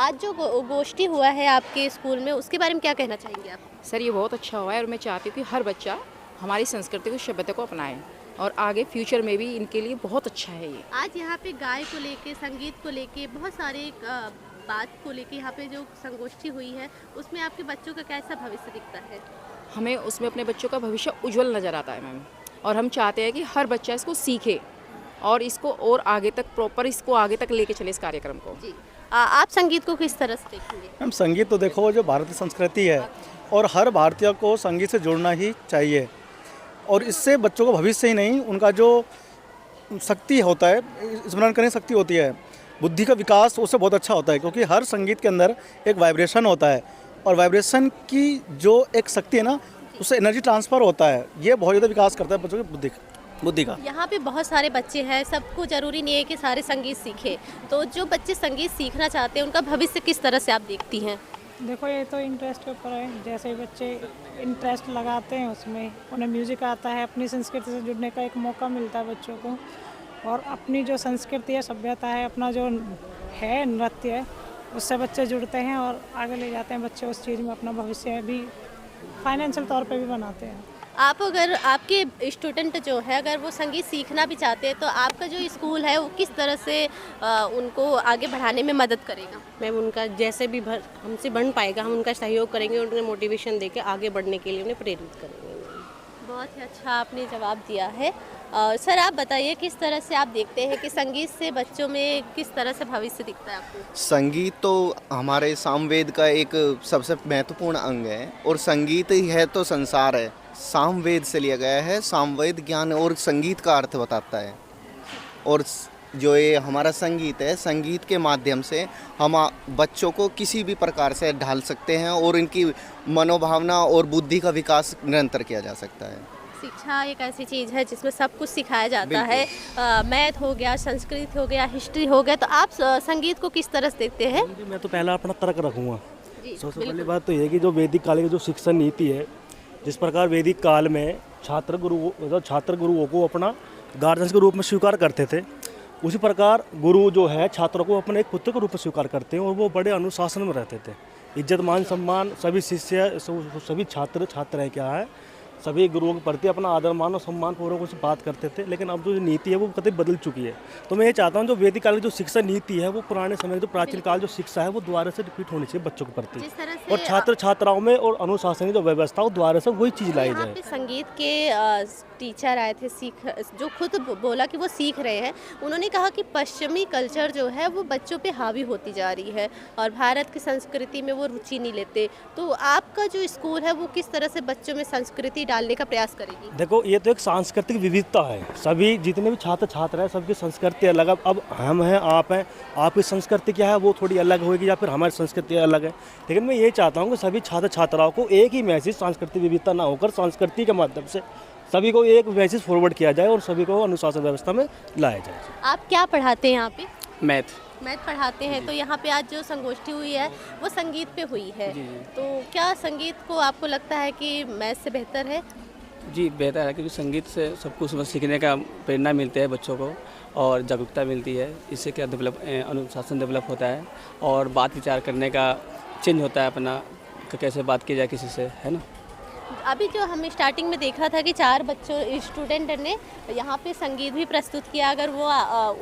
आज जो गोष्ठी हुआ है आपके स्कूल में, उसके बारे में क्या कहना चाहेंगे आप? सर ये बहुत अच्छा हुआ है और मैं चाहती हूँ कि हर बच्चा हमारी संस्कृति को सभ्यता को अपनाए और आगे फ्यूचर में भी इनके लिए बहुत अच्छा है ये। आज यहाँ पे गाय को लेके, संगीत को लेके, बहुत सारे बात को लेके यहाँ पे जो संगोष्ठी हुई है, उसमें आपके बच्चों का कैसा भविष्य दिखता है? हमें उसमें अपने बच्चों का भविष्य उज्जवल नज़र आता है मैम, और हम चाहते हैं कि हर बच्चा इसको सीखे और इसको और आगे तक प्रॉपर इसको आगे तक लेके चले इस कार्यक्रम को। जी, आप संगीत को किस तरह से देखेंगे? मैम संगीत तो देखो जो भारतीय संस्कृति है और हर भारतीय को संगीत से जुड़ना ही चाहिए, और इससे बच्चों को भविष्य ही नहीं, उनका जो शक्ति होता है, स्मरण करने की शक्ति होती है, बुद्धि का विकास उससे बहुत अच्छा होता है, क्योंकि हर संगीत के अंदर एक वाइब्रेशन होता है और वाइब्रेशन की जो एक शक्ति है ना, उससे एनर्जी ट्रांसफ़र होता है। ये बहुत ज़्यादा विकास करता है बच्चों की बुद्धि का। यहाँ पे बहुत सारे बच्चे हैं, सबको ज़रूरी नहीं है कि सारे संगीत सीखे, तो जो बच्चे संगीत सीखना चाहते हैं उनका भविष्य किस तरह से आप देखती हैं? देखो ये तो इंटरेस्ट के ऊपर है, जैसे ही बच्चे इंटरेस्ट लगाते हैं उसमें, उन्हें म्यूज़िक आता है, अपनी संस्कृति से जुड़ने का एक मौका मिलता है बच्चों को, और अपनी जो संस्कृति है, सभ्यता है, अपना जो है नृत्य है, उससे बच्चे जुड़ते हैं और आगे ले जाते हैं बच्चे उस चीज़ में, अपना भविष्य भी फाइनेंशियल तौर पे भी बनाते हैं। आप अगर आपके स्टूडेंट जो है अगर वो संगीत सीखना भी चाहते हैं, तो आपका जो स्कूल है वो किस तरह से उनको आगे बढ़ाने में मदद करेगा? मैम उनका जैसे भी हमसे बन पाएगा हम उनका सहयोग करेंगे, उन्हें मोटिवेशन देके आगे बढ़ने के लिए उन्हें प्रेरित करेंगे। बहुत ही अच्छा आपने जवाब दिया है। सर आप बताइए किस तरह से आप देखते हैं कि संगीत से बच्चों में किस तरह से भविष्य दिखता है आपको? संगीत तो हमारे सामवेद का एक सबसे महत्वपूर्ण अंग है, और संगीत ही है तो संसार है। सामवेद से लिया गया है, सामवेद ज्ञान और संगीत का अर्थ बताता है, और जो ये हमारा संगीत है, संगीत के माध्यम से हम बच्चों को किसी भी प्रकार से ढाल सकते हैं और इनकी मनोभावना और बुद्धि का विकास निरंतर किया जा सकता है। शिक्षा एक ऐसी चीज़ है जिसमें सब कुछ सिखाया जाता है, मैथ हो गया, संस्कृत हो गया, हिस्ट्री हो गया, तो आप संगीत को किस तरह से देखते हैं? मैं तो पहला अपना तर्क रखूँगा। सबसे पहली बात तो ये कि जो वैदिक काल की जो शिक्षा नीति है, जिस प्रकार वैदिक काल में छात्र गुरुओं को अपना गार्जियंस के रूप में स्वीकार करते थे, उसी प्रकार गुरु जो है छात्रों को अपने एक पुत्र के रूप में स्वीकार करते हैं, और वो बड़े अनुशासन में रहते थे। इज्जत मान सम्मान सभी शिष्य सभी छात्र क्या है, सभी गुरुओं के प्रति अपना आदर मान और सम्मान पूर्वक उनसे बात करते थे। लेकिन अब जो नीति है वो कतई बदल चुकी है। तो मैं ये चाहता हूँ जो वैदिक काल की जो शिक्षा नीति है वो पुराने समय जो प्राचीन काल जो शिक्षा है वो दोबारा से रिपीट होनी चाहिए बच्चों के प्रति, और छात्र छात्राओं में और अनुशासन की जो व्यवस्था हो दोबारा से वही चीज़ लाई जाए। संगीत के टीचर आए थे जो खुद बोला कि वो सीख रहे हैं, उन्होंने कहा कि पश्चिमी कल्चर जो है वो बच्चों पे हावी होती जा रही है और भारत की संस्कृति में वो रुचि नहीं लेते। तो आपका जो स्कूल है वो किस तरह से बच्चों में संस्कृति डालने का प्रयास करेगी? देखो ये तो एक सांस्कृतिक विविधता है, सभी जितने भी छात्र छात्रा हैं सबकी संस्कृति अलग है। अब हम हैं, आप हैं, आपकी संस्कृति क्या है वो थोड़ी अलग होगी या फिर हमारी संस्कृति अलग है। लेकिन मैं ये चाहता हूँ कि सभी छात्र छात्राओं को एक ही मैसेज, सांस्कृतिक विविधता ना होकर संस्कृति के माध्यम से सभी को एक मैसेज फॉरवर्ड किया जाए और सभी को अनुशासन व्यवस्था में लाया जाए। आप क्या पढ़ाते हैं यहाँ पे? मैथ पढ़ाते हैं। तो यहाँ पे आज जो संगोष्ठी हुई है वो संगीत पे हुई है। तो क्या संगीत को आपको लगता है कि मैथ से बेहतर है? जी बेहतर है, क्योंकि संगीत से सब कुछ सीखने का प्रेरणा मिलती है बच्चों को और जागरूकता मिलती है। इससे क्या अनुशासन डेवलप होता है और बात विचार करने का चेंज होता है, अपना कैसे बात की जाए किसी से, है ना। अभी जो हम स्टार्टिंग में देखा था कि 4 स्टूडेंट ने यहाँ पे संगीत भी प्रस्तुत किया, अगर वो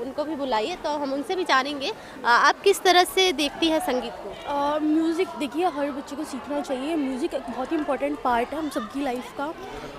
उनको भी बुलाइए तो हम उनसे भी जानेंगे आप किस तरह से देखती है संगीत को? म्यूज़िक देखिए हर बच्चे को सीखना चाहिए। म्यूज़िक एक बहुत ही इंपॉर्टेंट पार्ट है हम सबकी लाइफ का,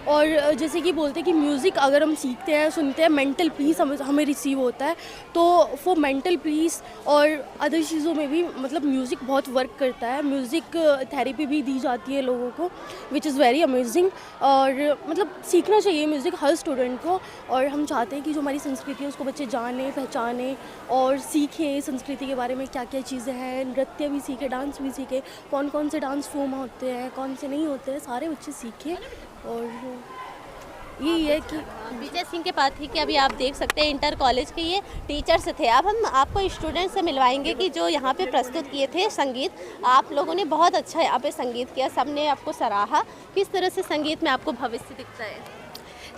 और जैसे कि बोलते हैं कि म्यूज़िक अगर हम सीखते हैं, सुनते हैं, मेंटल पीस हमें रिसीव होता है, तो वो मेंटल पीस और अदर चीज़ों में भी मतलब म्यूज़िक बहुत वर्क करता है। म्यूज़िक थेरेपी भी दी जाती है लोगों को, विच इज़ वेरी अमेजिंग। और मतलब सीखना चाहिए म्यूज़िक हर स्टूडेंट को, और हम चाहते हैं कि जो हमारी संस्कृति है उसको बच्चे जाने, पहचाने और सीखें संस्कृति के बारे में, क्या क्या चीज़ें हैं, नृत्य भी सीखें, डांस भी सीखें, कौन कौन से डांस फॉर्म होते हैं, कौन से नहीं होते हैं, सारे बच्चे सीखें। और यही है कि विजय सिंह के पास थी कि अभी आप देख सकते हैं इंटर कॉलेज के ये टीचर्स थे। अब हम आपको स्टूडेंट से मिलवाएंगे कि जो यहाँ पे प्रस्तुत किए थे संगीत, आप लोगों ने बहुत अच्छा यहाँ पे संगीत किया, सबने आपको सराहा। किस तरह से संगीत में आपको भविष्य दिखता है?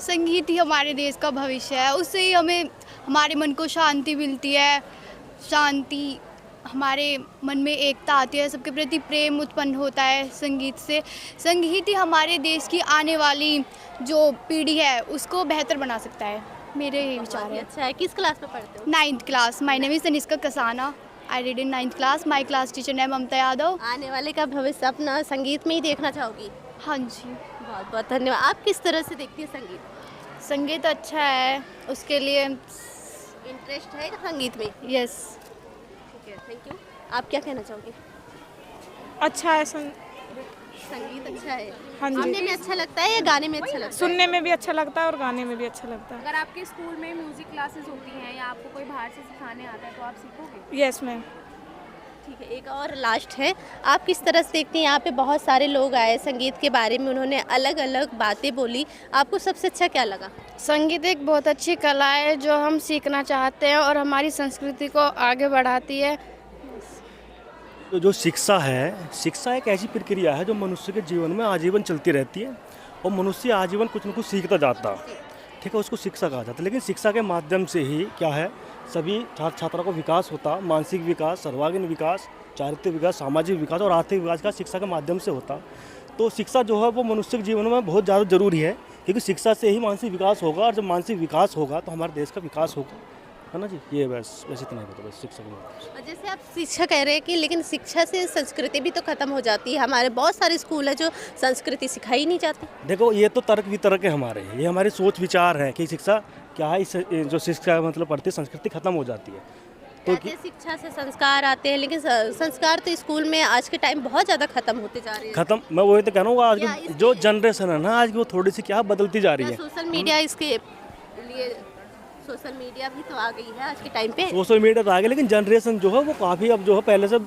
संगीत ही हमारे देश का भविष्य है, उससे ही हमें हमारे मन को शांति मिलती है, शांति हमारे मन में एकता आती है, सबके प्रति प्रेम उत्पन्न होता है संगीत से। संगीत ही हमारे देश की आने वाली जो पीढ़ी है उसको बेहतर बना सकता है, मेरे ये विचार है। अच्छा है। किस क्लास में पढ़ते हो? 9th class. My name is Tanishka Kasana. I read in 9th class. My class teacher name Mamta Yadav. आने वाले का भविष्य अपना संगीत में ही देखना चाहोगी? हाँ जी। बहुत बहुत धन्यवाद। आप किस तरह से देखती हैं संगीत? संगीत अच्छा है, उसके लिए इंटरेस्ट है संगीत में? यस। ठीक है, थैंक यू। आप क्या कहना चाहोगे? अच्छा है, संगीत अच्छा है। हाँ जी। सुनने में अच्छा लगता है या गाने में अच्छा लगता है? सुनने में भी अच्छा लगता है और गाने में भी अच्छा लगता है। अगर आपके स्कूल में म्यूजिक क्लासेस होती हैं या आपको कोई बाहर से सिखाने आता है तो आप सीखोगे? Yes ma'am. ठीक है, एक और लास्ट है। आप किस तरह से देखती हैं, यहाँ पे बहुत सारे लोग आए संगीत के बारे में, उन्होंने अलग अलग बातें बोली, आपको सबसे अच्छा क्या लगा? संगीत एक बहुत अच्छी कला है जो हम सीखना चाहते हैं और हमारी संस्कृति को आगे बढ़ाती है। तो जो शिक्षा है, शिक्षा एक ऐसी प्रक्रिया है जो मनुष्य के जीवन में आजीवन चलती रहती है और मनुष्य आजीवन कुछ न कुछ सीखता जाता है, ठीक है, उसको शिक्षा कहा जाता है। लेकिन शिक्षा के माध्यम से ही क्या है, सभी छात्र छात्रा को विकास होता, मानसिक विकास, सर्वांगीण विकास, चारित्रिक विकास, सामाजिक विकास और आर्थिक विकास का शिक्षा के माध्यम से होता। तो शिक्षा जो है वो मनुष्य के जीवन में बहुत ज़्यादा जरूरी है, क्योंकि शिक्षा से ही मानसिक विकास होगा और जब मानसिक विकास होगा तो हमारे देश का विकास होगा, है ना जी। ये बस इतना ही बता, बस शिक्षा के माध्यम से। जैसे आप शिक्षा कह रहे हैं कि लेकिन शिक्षा से संस्कृति भी तो खत्म हो जाती है। हमारे बहुत सारे स्कूल है जो संस्कृति सिखाई नहीं जाती। देखो, ये तो तर्क वितर्क है हमारे, ये हमारी सोच विचार है कि शिक्षा क्या है, इस जो शिक्षा मतलब पढ़ती संस्कृति खत्म हो जाती है। तो शिक्षा से संस्कार आते हैं, लेकिन संस्कार तो स्कूल में आज के टाइम बहुत ज़्यादा खत्म होते जा रहे हैं। खत्म, मैं वही तो कह रहा हूँ, आज की जो जनरेशन है ना आज की, वो थोड़ी सी क्या बदलती जा रही है। सोशल मीडिया इसके लिए, सोशल मीडिया भी तो आ गई है आज के टाइम पे। सोशल मीडिया तो आ गया, लेकिन जनरेशन जो है वो काफ़ी अब जो है पहले से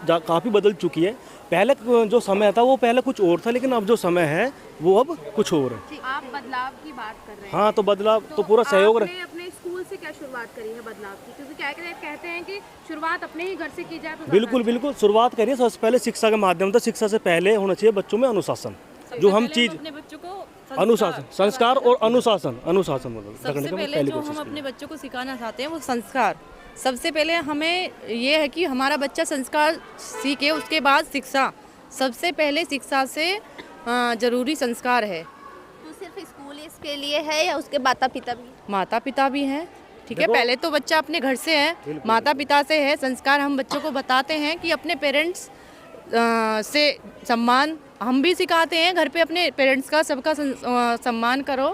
काफ़ी बदल चुकी है। पहले जो समय था वो पहले कुछ और था, लेकिन अब जो समय है वो अब कुछ और है। आप बदलाव की बात कर रहे हैं। हाँ, तो बदलाव तो पूरा सहयोग आपने अपने स्कूल से क्या शुरुआत करी है बदलाव की? क्योंकि क्या कहते हैं कि शुरुआत अपने ही घर से की जाए तो बिल्कुल बिल्कुल शुरुआत करिए सबसे पहले शिक्षा के माध्यम से। शिक्षा से पहले होना चाहिए बच्चों में अनुशासन, जो हम चीज़ अपने बच्चों को अनुशासन, संस्कार और अनुशासन मतलब सबसे पहले जो हम अपने बच्चों को सिखाना चाहते हैं वो संस्कार। सबसे पहले हमें ये है कि हमारा बच्चा संस्कार सीखे, उसके बाद शिक्षा। सबसे पहले शिक्षा से ज़रूरी संस्कार है। तो सिर्फ स्कूल इसके लिए है या उसके माता पिता भी? माता पिता भी हैं, ठीक है। पहले तो बच्चा अपने घर से है, माता पिता से है। संस्कार हम बच्चों को बताते हैं कि अपने पेरेंट्स से सम्मान हम भी सिखाते हैं घर पे, अपने पेरेंट्स का सबका सम्मान करो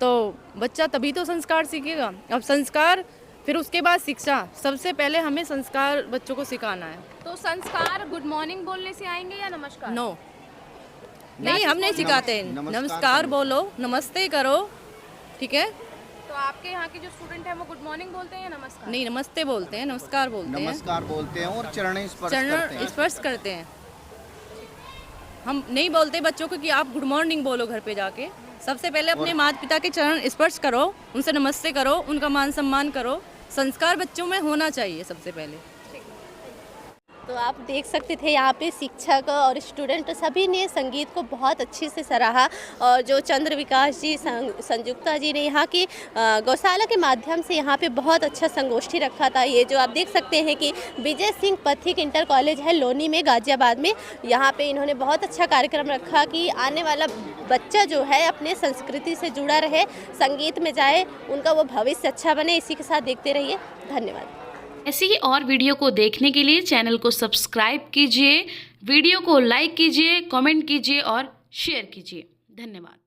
तो बच्चा तभी तो संस्कार सीखेगा। अब संस्कार, फिर उसके बाद शिक्षा। सबसे पहले हमें संस्कार बच्चों को सिखाना है। तो संस्कार गुड मॉर्निंग बोलने से आएंगे या नमस्कार? नो, नहीं, हम नहीं सिखाते। नमस्कार बोलो, नमस्ते करो, ठीक है। तो आपके यहाँ के जो स्टूडेंट हैं वो गुड मॉर्निंग बोलते हैं या नमस्कार? नहीं, नमस्ते बोलते हैं, नमस्कार बोलते हैं, नमस्कार बोलते हैं और चरण स्पर्श करते हैं। हम नहीं बोलते बच्चों को कि आप गुड मॉर्निंग बोलो घर पे जाके। सबसे पहले अपने माता पिता के चरण स्पर्श करो, उनसे नमस्ते करो, उनका मान सम्मान करो। संस्कार बच्चों में होना चाहिए सबसे पहले। तो आप देख सकते थे यहाँ पे शिक्षक और स्टूडेंट सभी ने संगीत को बहुत अच्छे से सराहा। और जो चंद्र विकास जी, संयुक्ता जी ने यहाँ की गौशाला के माध्यम से यहाँ पे बहुत अच्छा संगोष्ठी रखा था। ये जो आप देख सकते हैं कि विजय सिंह पथिक इंटर कॉलेज है लोनी में, गाजियाबाद में। यहाँ पे इन्होंने बहुत अच्छा कार्यक्रम रखा कि आने वाला बच्चा जो है अपने संस्कृति से जुड़ा रहे, संगीत में जाए, उनका वो भविष्य अच्छा बने। इसी के साथ देखते रहिए, धन्यवाद। ऐसी ही और वीडियो को देखने के लिए चैनल को सब्सक्राइब कीजिए, वीडियो को लाइक कीजिए, कमेंट कीजिए और शेयर कीजिए। धन्यवाद।